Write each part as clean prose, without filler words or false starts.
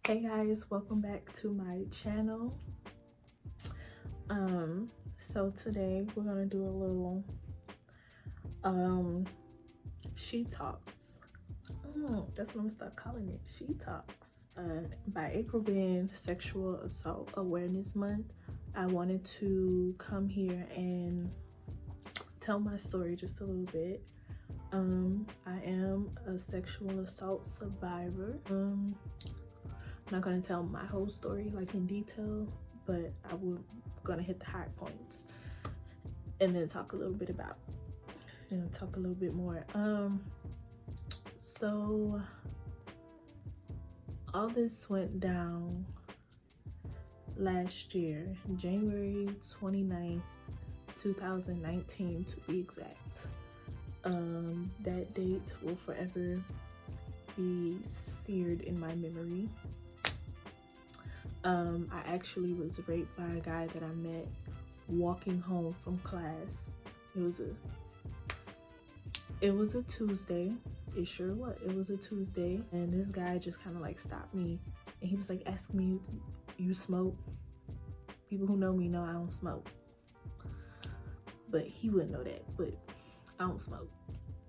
Hey guys, welcome back to my channel. So today we're gonna do a little she talks. That's what I'm gonna start calling it, she talks. By April being Sexual Assault Awareness Month, I wanted to come here and tell my story just a little bit. I am a sexual assault survivor. I'm not gonna tell my whole story like in detail, but I will gonna hit the high points and then talk a little bit about, talk a little bit more. So all this went down last year, January 29th, 2019 to be exact. That date will forever be seared in my memory. I actually was raped by a guy that I met walking home from class. It was a Tuesday. It sure was. It was a Tuesday, and this guy just kind of like stopped me, and he was like asking me, "You smoke?" People who know me know I don't smoke, but he wouldn't know that. But I don't smoke,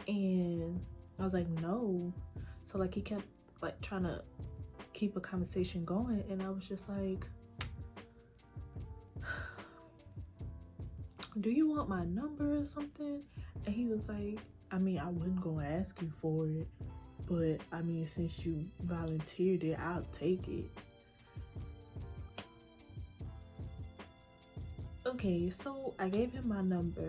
and I was like, "No." So like he kept like trying to keep a conversation going, and I was just like, "Do you want my number or something?" And he was like, "I mean, I wasn't gonna ask you for it, but I mean, since you volunteered it, I'll take it." Okay, so I gave him my number.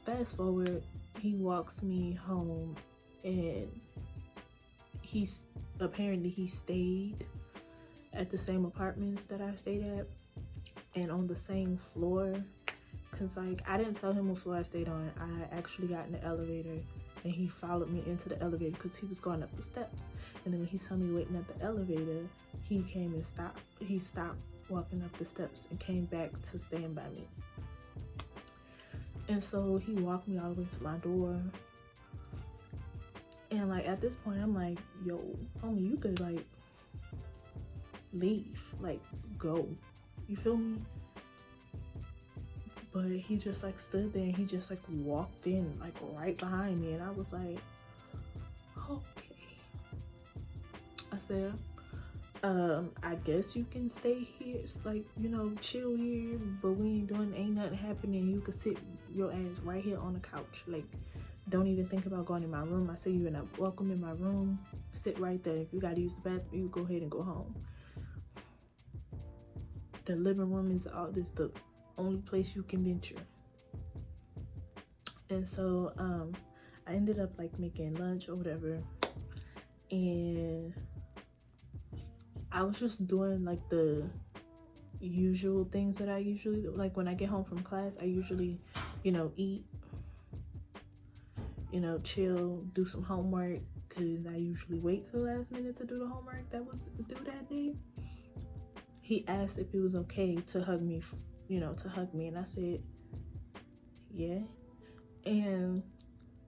Fast forward, he walks me home, and apparently he stayed at the same apartments that I stayed at and on the same floor, because like I didn't tell him what floor I stayed on. I actually got in the elevator and he followed me into the elevator because he was going up the steps, and then when he saw me waiting at the elevator, he came and stopped walking up the steps and came back to stand by me. And so he walked me all the way to my door. And like at this point, I'm like, "Yo, homie, you could like leave, like go." You feel me? But he just like stood there and he just like walked in like right behind me, and I was like, "Okay." I said, I guess you can stay here. It's like, chill here, but ain't nothing happening. You could sit your ass right here on the couch. Like, don't even think about going in my room. I say you're not welcome in my room. Sit right there. If you gotta use the bathroom, you go ahead and go home. The living room is the only place you can venture. And so I ended up like making lunch or whatever, and I was just doing like the usual things that I usually do. Like when I get home from class, I usually eat, chill, do some homework, because I usually wait till the last minute to do the homework that was due that day. He asked if it was okay to hug me, and I said, yeah. And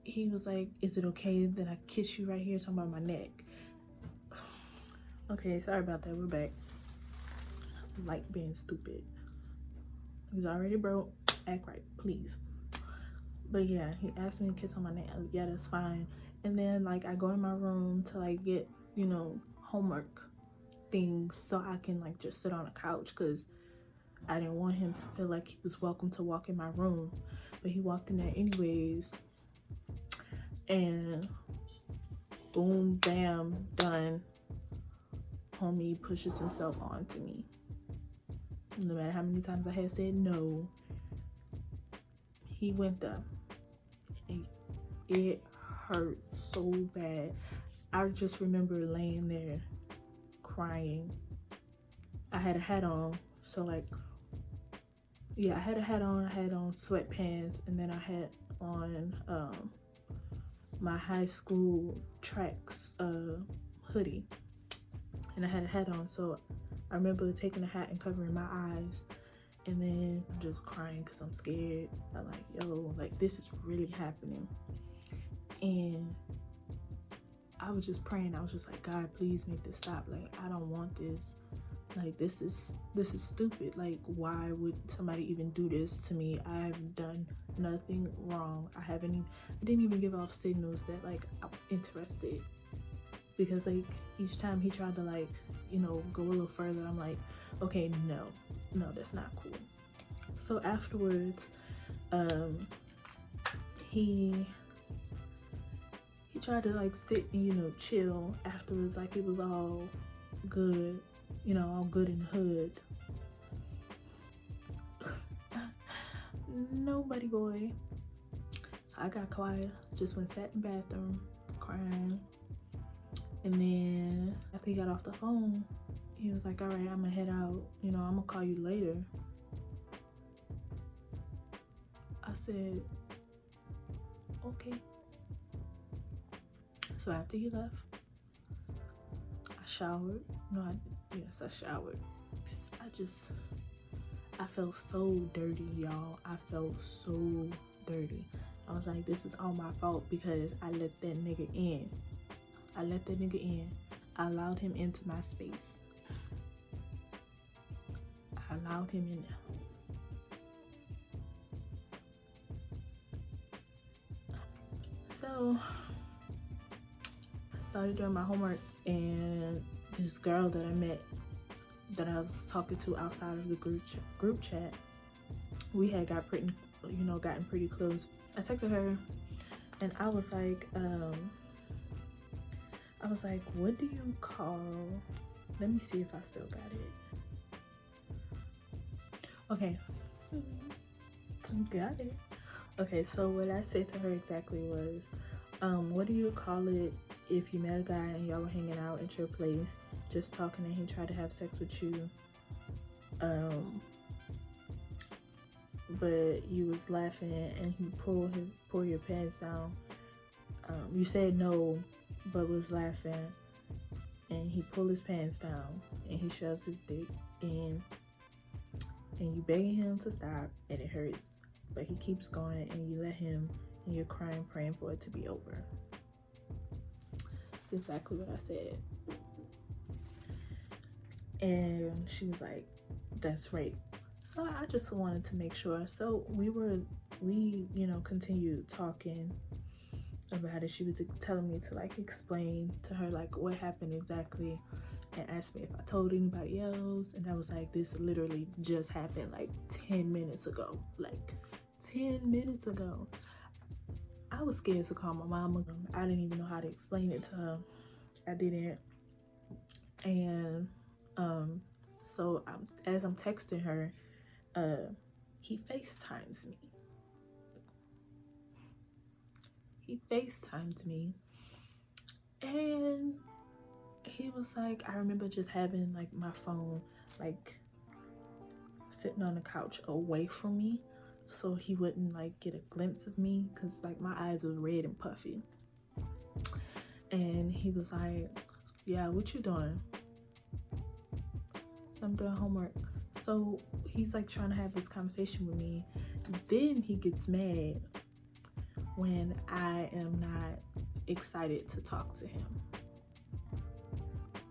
he was like, "Is it okay that I kiss you right here?" Talking about my neck. Okay, sorry about that. We're back. I like being stupid. He's already broke. Act right, please. But yeah, he asked me to kiss on my neck. Yeah, that's fine. And then like I go in my room to like get, homework things so I can like just sit on a couch, because I didn't want him to feel like he was welcome to walk in my room. But he walked in there anyways, and boom, bam, done. Homie pushes himself onto me. No matter how many times I had said no, he went there. And it hurt so bad. I just remember laying there crying. I had a hat on, so like, yeah, I had a hat on. I had on sweatpants, and then I had on my high school tracks hoodie, and I had a hat on. So I remember taking the hat and covering my eyes, and then I'm just crying because I'm scared. I'm like, yo, like this is really happening. And I was just praying. I was just like, God, please make this stop. Like, I don't want this. Like, this is stupid. Like, why would somebody even do this to me? I've done nothing wrong. I didn't even give off signals that like I was interested, because like each time he tried to like, you know, go a little further, I'm like, okay, no, that's not cool. So afterwards, he tried to like sit and, you know, chill afterwards, like it was all good, you know, all good in the hood. Nobody, boy. So I got quiet, just went sat in the bathroom crying. And then after he got off the phone, he was like, all right, I'm gonna head out, you know, I'm gonna call you later. I said, okay. So after he left, I showered. Yes, I showered. I felt so dirty, y'all. I felt so dirty. I was like, this is all my fault because I let that nigga in. I allowed him into my space. I allowed him in there. So I started doing my homework, and this girl that I met, that I was talking to outside of the group chat, we had gotten pretty close. I texted her and I was like, what do you call, let me see if I still got it. Okay, got it. Okay, so what I said to her exactly was, what do you call it if you met a guy and y'all were hanging out at your place, just talking, and he tried to have sex with you, but you was laughing and he pull your pants down. You said no, but was laughing, and he pulled his pants down and he shoves his dick in, and you begging him to stop and it hurts, but he keeps going, and you let him, and you're crying, praying for it to be over. That's exactly what I said. And she was like, that's rape. So I just wanted to make sure. So we continued talking about it. She was telling me to like explain to her like what happened exactly, and asked me if I told anybody else, and I was like, this literally just happened like 10 minutes ago. I was scared to call my mama. I didn't even know how to explain it to her. I didn't. And so as I'm texting her, he FaceTimes me. And he was like, I remember just having like my phone like sitting on the couch away from me, so he wouldn't like get a glimpse of me, because like my eyes were red and puffy. And he was like, yeah, what you doing? So I'm doing homework. So he's like trying to have this conversation with me. Then he gets mad when I am not excited to talk to him.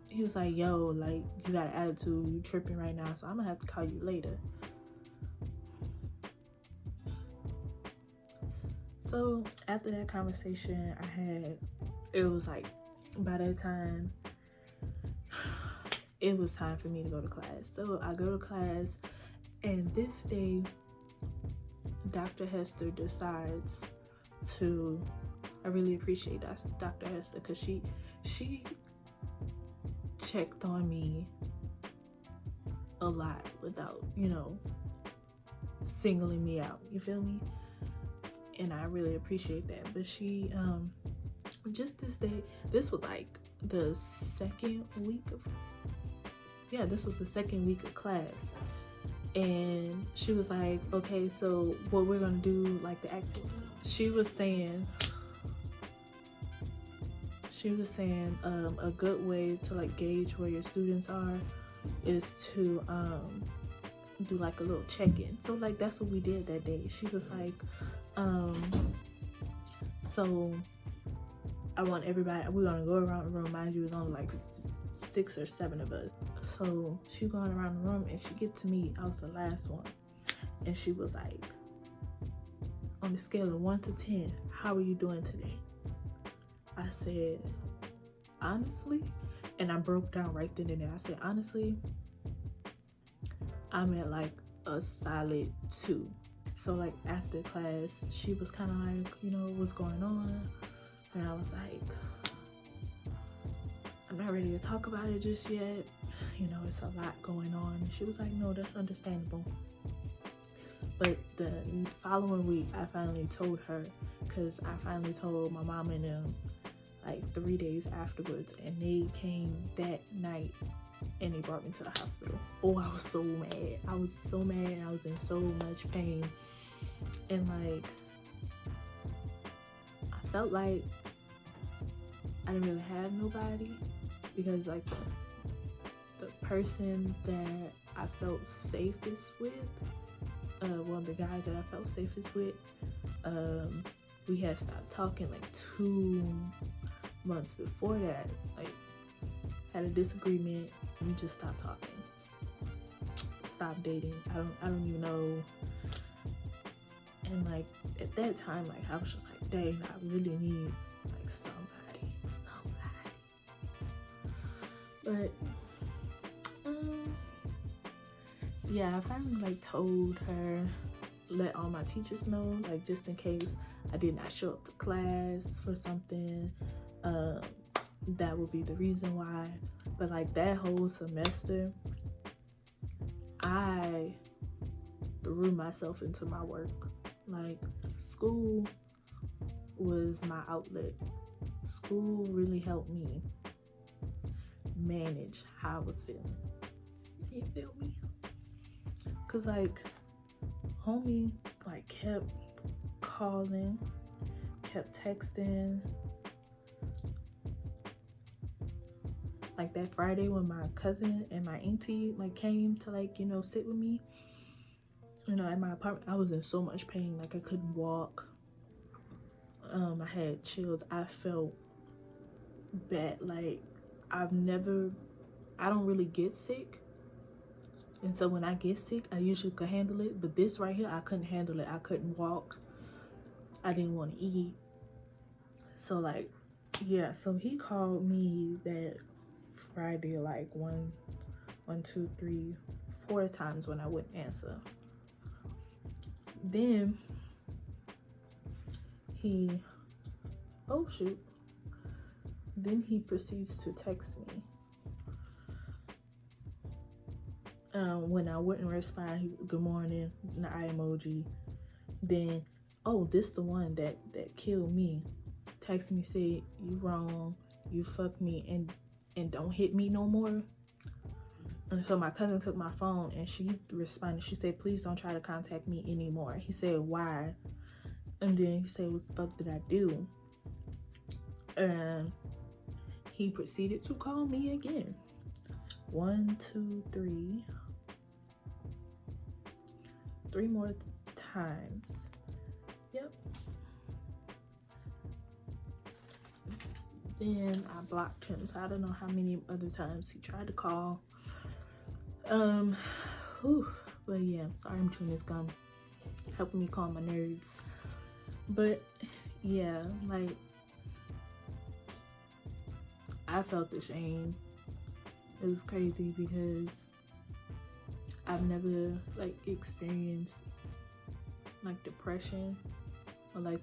He was like, yo, like, you got an attitude, you tripping right now, so I'm gonna have to call you later. So after that conversation I had, it was like, by that time, it was time for me to go to class. So I go to class, and this day, Dr. Hester decides to, I really appreciate Dr. Hester, because she checked on me a lot without, singling me out, you feel me? And I really appreciate that. But she, just this day, this was like the second week of class. And she was like, okay, so what we're gonna do, like the activity. She was saying a good way to like gauge where your students are is to do like a little check-in. So like that's what we did that day. She was like, so I want everybody, we're gonna go around the room. Mind you, it was only like 6 or 7 of us. So she going around the room and she get to me. I was the last one. And she was like, on the scale of 1 to 10, how are you doing today? I said, honestly, and I broke down right then and there. I said, honestly, I'm at like a solid 2. So like after class, she was kind of like, you know, what's going on? And I was like, I'm not ready to talk about it just yet. You know, it's a lot going on. And she was like, no, that's understandable. But the following week, I finally told her, because I finally told my mom and them like 3 days afterwards, and they came that night and they brought me to the hospital. Oh, I was so mad. I was so mad. I was in so much pain. And like, I felt like I didn't really have nobody, because like the person that I felt safest with, well, the guy that I felt safest with, we had stopped talking like 2 months before that. Like, had a disagreement, we just stopped talking, stopped dating. I don't even know. And like at that time, like I was just like, dang, I really need like somebody. But yeah, I finally like told her, let all my teachers know, like just in case I did not show up to class for something, that would be the reason why. But like that whole semester, I threw myself into my work. Like, school was my outlet. School really helped me manage how I was feeling. You feel me? Cause like, homie like kept calling, kept texting. Like that Friday when my cousin and my auntie like came to like, you know, sit with me, you know, in my apartment, I was in so much pain. Like I couldn't walk. I had chills. I felt bad. Like I don't really get sick. And so when I get sick, I usually could handle it. But this right here, I couldn't handle it. I couldn't walk. I didn't want to eat. So like, yeah. So he called me that Friday like one, two, 3, 4 times when I wouldn't answer. Then then he proceeds to text me. When I wouldn't respond, he good morning, the eye emoji. Then, oh, this the one that killed me. Text me, said, you wrong, you fucked me, and don't hit me no more. And so my cousin took my phone and she responded. She said, please don't try to contact me anymore. He said, why? And then he said, what the fuck did I do? And he proceeded to call me again. 1, 2, 3. 3 more times. Yep. Then I blocked him. So I don't know how many other times he tried to call. But yeah, sorry, I'm chewing this gum, helping me calm my nerves. But yeah, like I felt ashamed. It was crazy because I've never like experienced like depression or like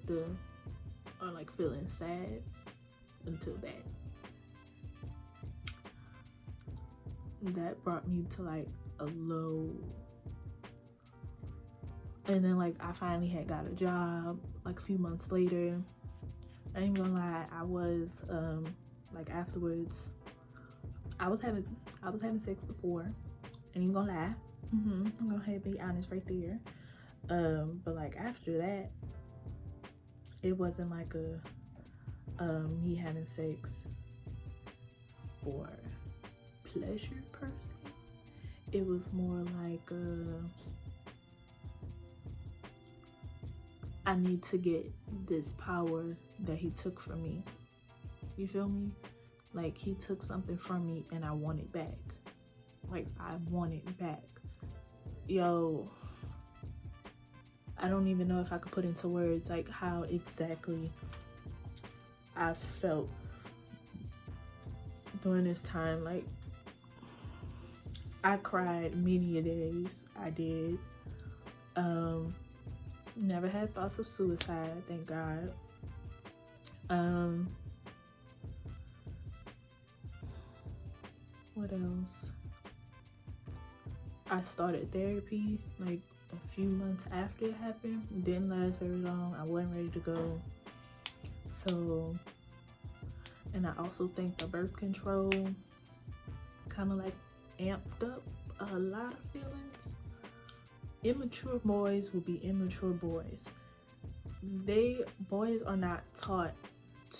feeling sad until that brought me to like a low. And then like I finally had got a job like a few months later. I ain't gonna lie, I was like afterwards I was having sex before. I ain't gonna lie. I'm gonna have to be honest right there. But like after that, it wasn't like me having sex for pleasure per se. It was more like I need to get this power that he took from me. You feel me? Like, he took something from me and I want it back. Like, I want it back. Yo, I don't even know if I could put into words like how exactly I felt during this time. Like, I cried many a days. I did. Never had thoughts of suicide, thank God. What else? I started therapy like a few months after it happened. It didn't last very long. I wasn't ready to go. So, and I also think the birth control kind of like amped up a lot of feelings. Immature boys will be immature boys. Boys are not taught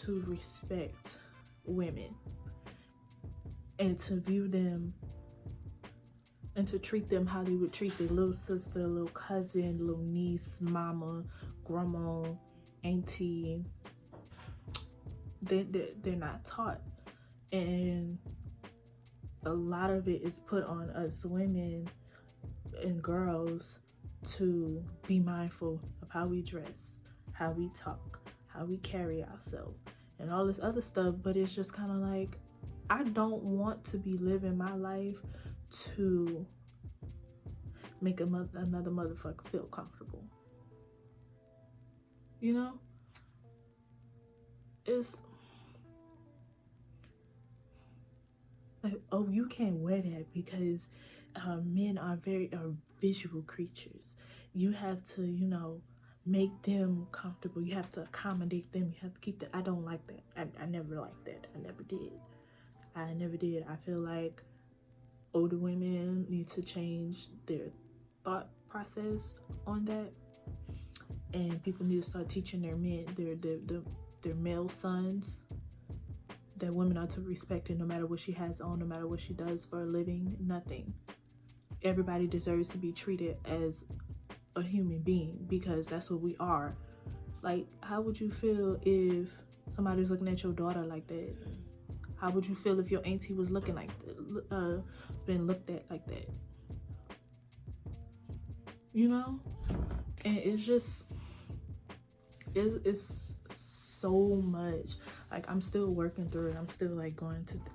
to respect women and to view them and to treat them how they would treat their little sister, little cousin, little niece, mama, grandma, auntie. They're not taught, and a lot of it is put on us women and girls to be mindful of how we dress, how we talk, how we carry ourselves, and all this other stuff. But it's just kind of like, I don't want to be living my life to make another motherfucker feel comfortable. You know? It's like, oh, you can't wear that because men are visual creatures. You have to, make them comfortable. You have to accommodate them. You have to keep that. I don't like that. I never liked that. I never did. I feel like older women need to change their thought process on that, and people need to start teaching their men, their male sons, that women are to respect it no matter what she has on, no matter what she does for a living, nothing. Everybody deserves to be treated as a human being, because that's what we are. Like, how would you feel if somebody's looking at your daughter like that? How would you feel if your auntie was looking like that, been looked at like that? You know? And it's just, it's so much. Like, I'm still working through it. I'm still like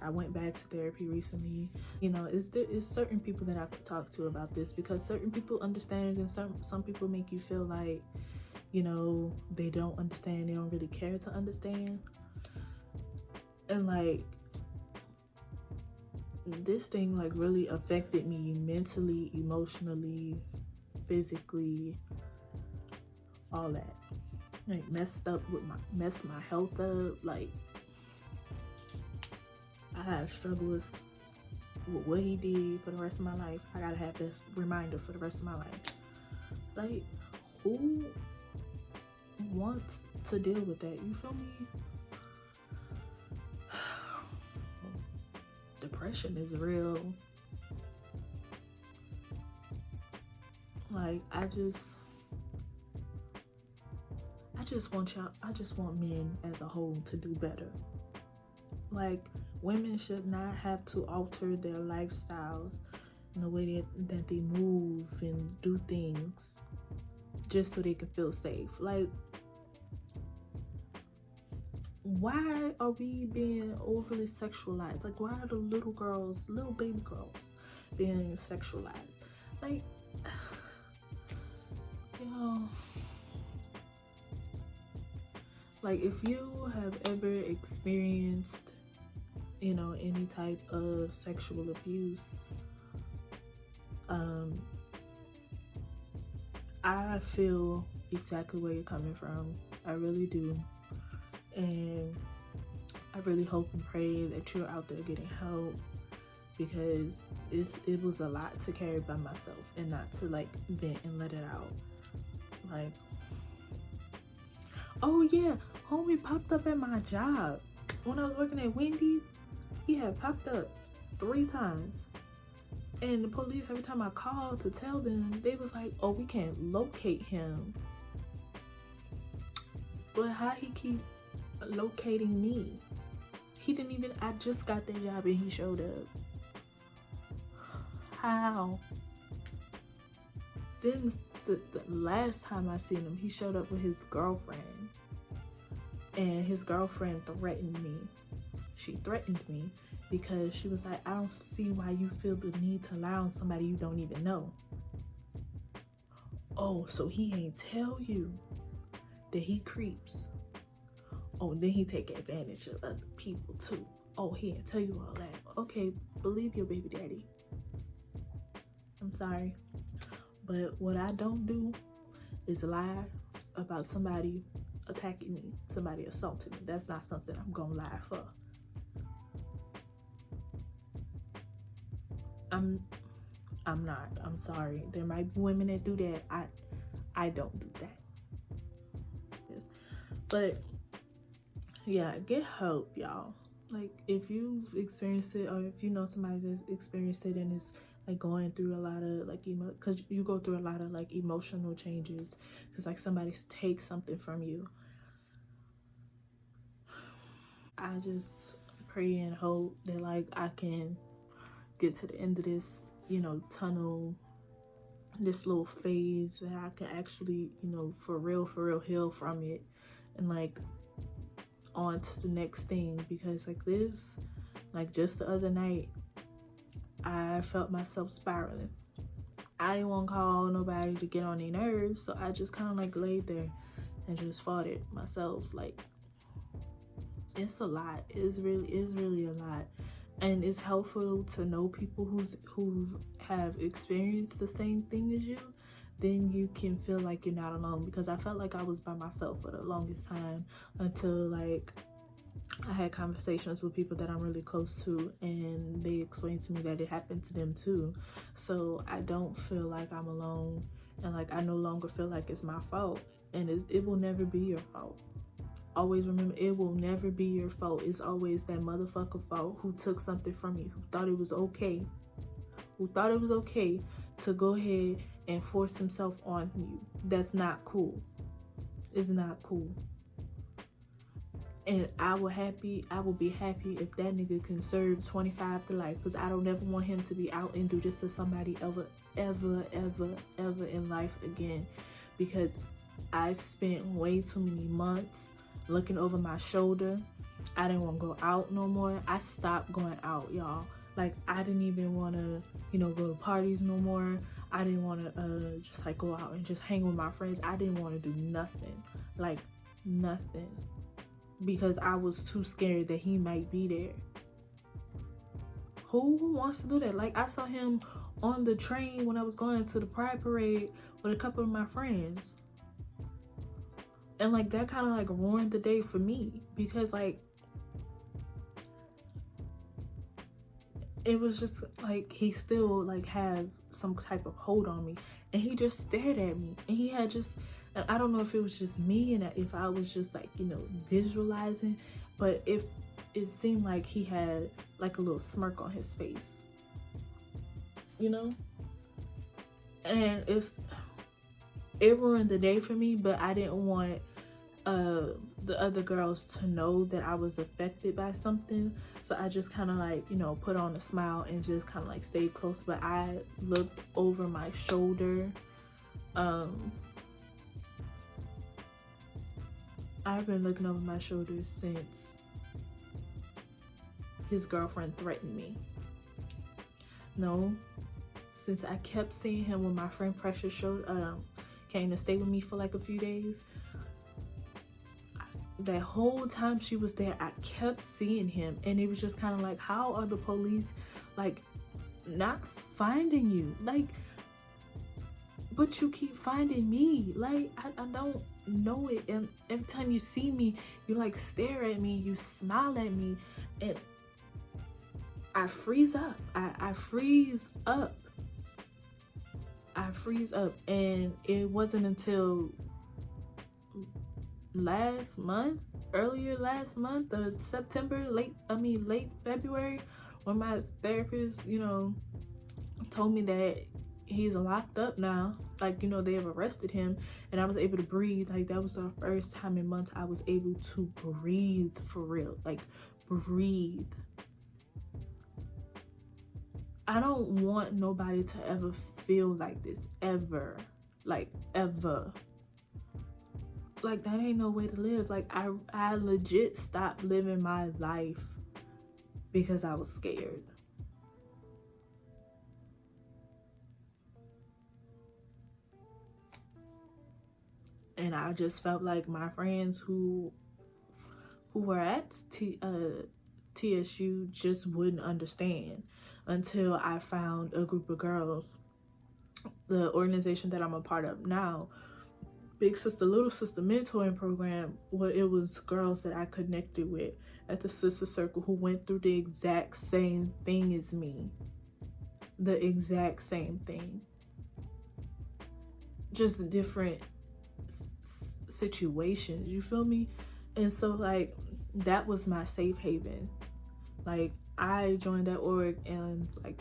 I went back to therapy recently. It's certain people that I could talk to about this, because certain people understand and some people make you feel like, they don't understand, they don't really care to understand. And like, this thing like really affected me mentally, emotionally, physically, all that. Like, messed my health up. Like, I have struggles with what he did for the rest of my life. I gotta have this reminder for the rest of my life. Like, who wants to deal with that? You feel me? Depression is real. Like, I just want men as a whole to do better. Like, women should not have to alter their lifestyles and the way that they move and do things just so they can feel safe. Like, why are we being overly sexualized? Like, why are the little baby girls being sexualized? Like, like, if you have ever experienced, any type of sexual abuse, I feel exactly where you're coming from. I really do. And I really hope and pray that you're out there getting help, because it was a lot to carry by myself, and not to like vent and let it out. Like, oh yeah, homie popped up at my job when I was working at Wendy's. He had popped up 3 times, and the police, every time I called to tell them, they was like, oh, we can't locate him. But how he keep locating me? He didn't even, I just got that job and he showed up. How? Then the last time I seen him, he showed up with his girlfriend. And his girlfriend threatened me. She threatened me because she was like, I don't see why you feel the need to lie on somebody you don't even know. Oh, so he ain't tell you that he creeps. Oh, then he take advantage of other people too. Oh, he ain't tell you all that. Okay, believe your baby daddy. I'm sorry. But what I don't do is lie about somebody attacking me, somebody assaulting me. That's not something I'm gonna lie for. I'm not. I'm sorry. There might be women that do that. I don't do that. But yeah, get help, y'all. Like, if you've experienced it, or if you know somebody that's experienced it and is like going through a lot of like because you go through a lot of like emotional changes because like somebody takes something from you. I just pray and hope that like I can get to the end of this, tunnel, this little phase, that I can actually, for real heal from it and like on to the next thing. Because like this, like just the other night, I felt myself spiraling. I didn't want to call nobody to get on their nerves, so I just kind of like laid there and just fought it myself. Like, it's a lot. It's really a lot. And it's helpful to know people who have experienced the same thing as you. Then you can feel like you're not alone, because I felt like I was by myself for the longest time until like I had conversations with people that I'm really close to, and they explained to me that it happened to them too. So I don't feel like I'm alone, and like I no longer feel like it's my fault, and it will never be your fault. Always remember, it will never be your fault. It's always that motherfucker fault who took something from you, who thought it was okay to go ahead and force himself on you. That's not cool. It's not cool. And I will be happy if that nigga can serve 25 to life, because I don't ever want him to be out and do this to somebody ever in life again. Because I spent way too many months looking over my shoulder. I didn't want to go out no more. I stopped going out, y'all. Like, I didn't even want to, go to parties no more. I didn't want to just like go out and just hang with my friends. I didn't want to do nothing, like nothing, because I was too scared that he might be there. Who wants to do that? Like, I saw him on the train when I was going to the Pride Parade with a couple of my friends. And like that kind of like ruined the day for me, because like it was just like he still like had some type of hold on me, and he just stared at me, and he had just, and I don't know if it was just me and if I was just like visualizing, but if it seemed like he had like a little smirk on his face, and it ruined the day for me. But I didn't want the other girls to know that I was affected by something, so I just kind of like put on a smile and just kind of like stayed close. But I looked over my shoulder. I've been looking over my shoulder since his girlfriend threatened me. No, since I kept seeing him when my friend Precious came to stay with me for like a few days. That whole time she was there, I kept seeing him, and it was just kind of like, how are the police like not finding you? Like, but you keep finding me. Like, I don't know it. And every time you see me, you like stare at me, you smile at me, and I freeze up. I freeze up. And it wasn't until earlier last month, September, late February, when my therapist, told me that he's locked up now. Like, you know, they have arrested him, and I was able to breathe. Like, that was the first time in months I was able to breathe for real. Like, breathe. I don't want nobody to ever feel like this, ever. Like, ever. Like, that ain't no way to live. Like, I legit stopped living my life because I was scared. And I just felt like my friends who were at TSU just wouldn't understand until I found a group of girls, the organization that I'm a part of now, Big Sister Little Sister mentoring program, where it was girls that I connected with at the sister circle who went through the exact same thing as me. The exact same thing. Just different situations, you feel me? And so, like, that was my safe haven. Like, I joined that org in like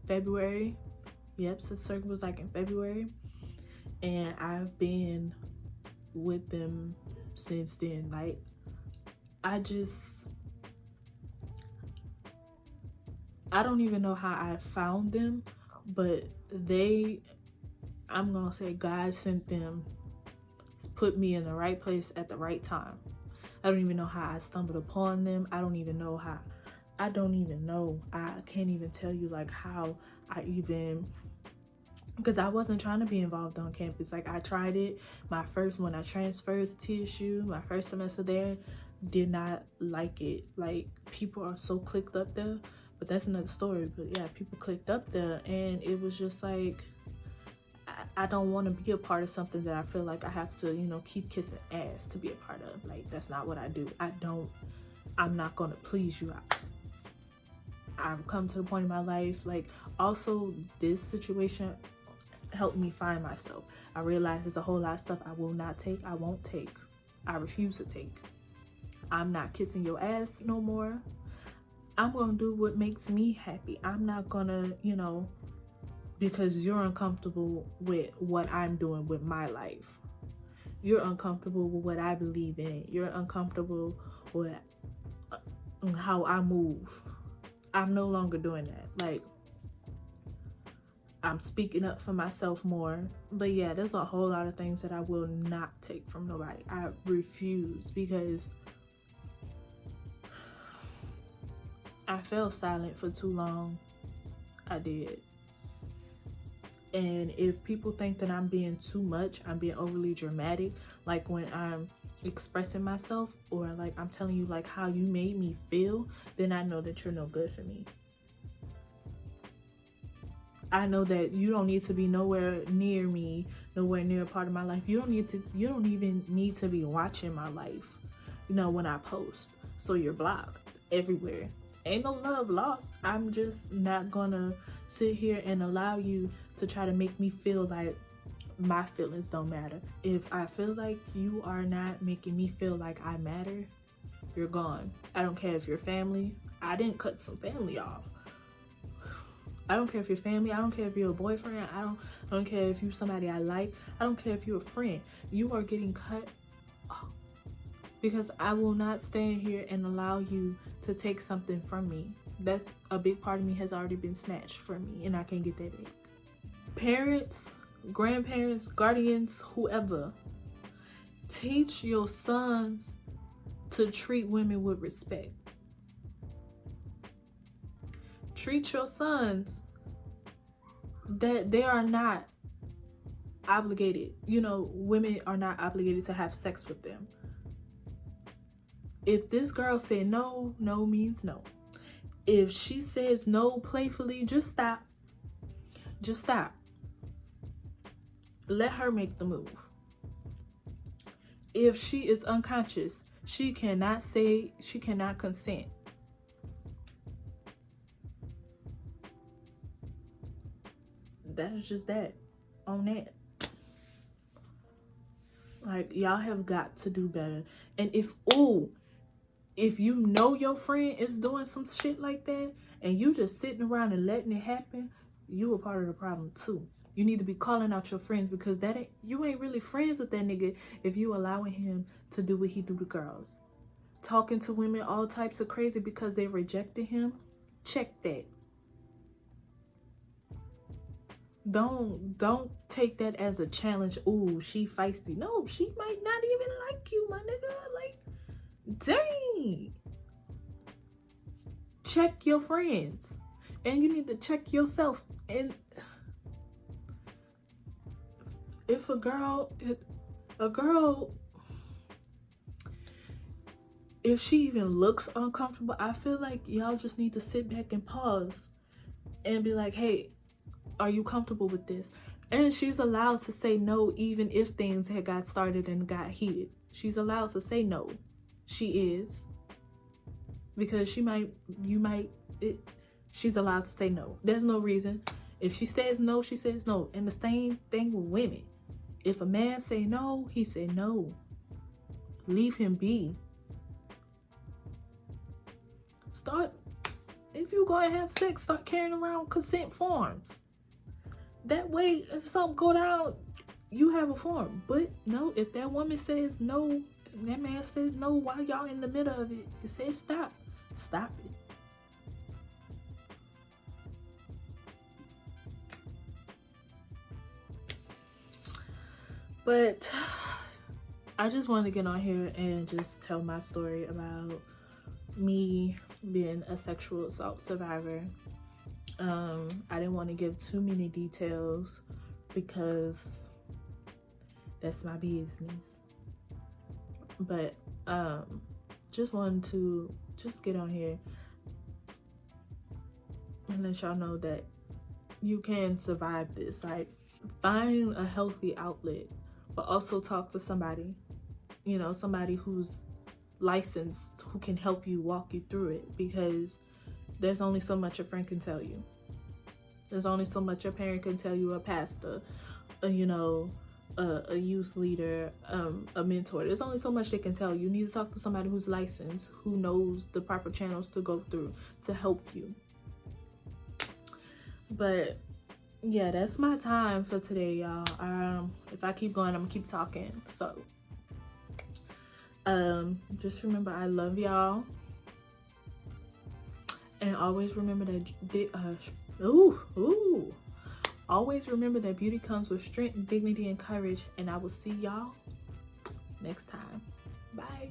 February. Yep, Sister Circle was like in February, and I've been with them since then. Like, I don't even know how I found them, but I'm gonna say God sent them, put me in the right place at the right time. I don't even know how I stumbled upon them. I can't even tell you like how because I wasn't trying to be involved on campus. Like, I tried it when I transferred to TSU, my first semester there, did not like it. Like, people are so clicked up there, but that's another story. But yeah, people clicked up there, and it was just like, I don't want to be a part of something that I feel like I have to, you know, keep kissing ass to be a part of. Like, that's not what I do. I'm not going to please you. I've come to the point in my life, like, also this situation helped me find myself. I realized there's a whole lot of stuff I will not take, I won't take, I refuse to take. I'm not kissing your ass no more. I'm going to do what makes me happy. I'm not going to, you know, because you're uncomfortable with what I'm doing with my life. You're uncomfortable with what I believe in. You're uncomfortable with how I move. I'm no longer doing that. Like, I'm speaking up for myself more. But yeah, there's a whole lot of things that I will not take from nobody. I refuse, because I fell silent for too long. I did. And if people think that I'm being too much, I'm being overly dramatic, like when I'm expressing myself, or like I'm telling you like how you made me feel, then I know that you're no good for me. I know that you don't need to be nowhere near me, nowhere near a part of my life. You don't even need to be watching my life, you know, when I post. So you're blocked everywhere. Ain't no love lost. I'm just not gonna sit here and allow you to try to make me feel like my feelings don't matter. If I feel like you are not making me feel like I matter, you're gone. I don't care if you're family. I didn't cut some family off. I don't care if you're family. I don't care if you're a boyfriend. I don't care if you're somebody I like. I don't care if you're a friend. You are getting cut off, because I will not stand here and allow you to take something from me. That's a big part of me has already been snatched from me, and I can't get that back. Parents, grandparents, guardians, whoever, teach your sons to treat women with respect. Treat your sons that they are not obligated. You know, women are not obligated to have sex with them. If this girl said no, no means no. If she says no playfully, just stop. Just stop. Let her make the move. If she is unconscious, she cannot consent. That is just that. On that. Like, y'all have got to do better. And if you know your friend is doing some shit like that, and you just sitting around and letting it happen, you a part of the problem too. You need to be calling out your friends, because you ain't really friends with that nigga if you allowing him to do what he do to girls. Talking to women all types of crazy because they rejected him. Check that. Don't take that as a challenge. Ooh, she feisty. No, she might not even like you, my nigga. Like, dang. Check your friends. And you need to check yourself. And if a girl, if she even looks uncomfortable, I feel like y'all just need to sit back and pause and be like, hey, are you comfortable with this? And she's allowed to say no, even if things had got started and got heated. She's allowed to say no. She is. Because she's allowed to say no. There's no reason. If she says no, she says no. And the same thing with women. If a man say no, he say no. Leave him be. If you go and have sex, start carrying around consent forms. That way, if something go down, you have a form. But no, if that woman says no, that man says no while y'all in the middle of it, it says stop. Stop it. But I just wanted to get on here and just tell my story about me being a sexual assault survivor. I didn't want to give too many details because that's my business. But just wanted to just get on here and let y'all know that you can survive this. Like, find a healthy outlet, but also talk to somebody, you know, somebody who's licensed, who can help you, walk you through it, because there's only so much a friend can tell you. There's only so much a parent can tell you, a pastor, a youth leader, a mentor. There's only so much they can tell you. You need to talk to somebody who's licensed, who knows the proper channels to go through to help you. But yeah, that's my time for today, y'all. If I keep going, I'm gonna keep talking. So just remember, I love y'all, and always remember that always remember that beauty comes with strength, dignity, and courage. And I will see y'all next time. Bye.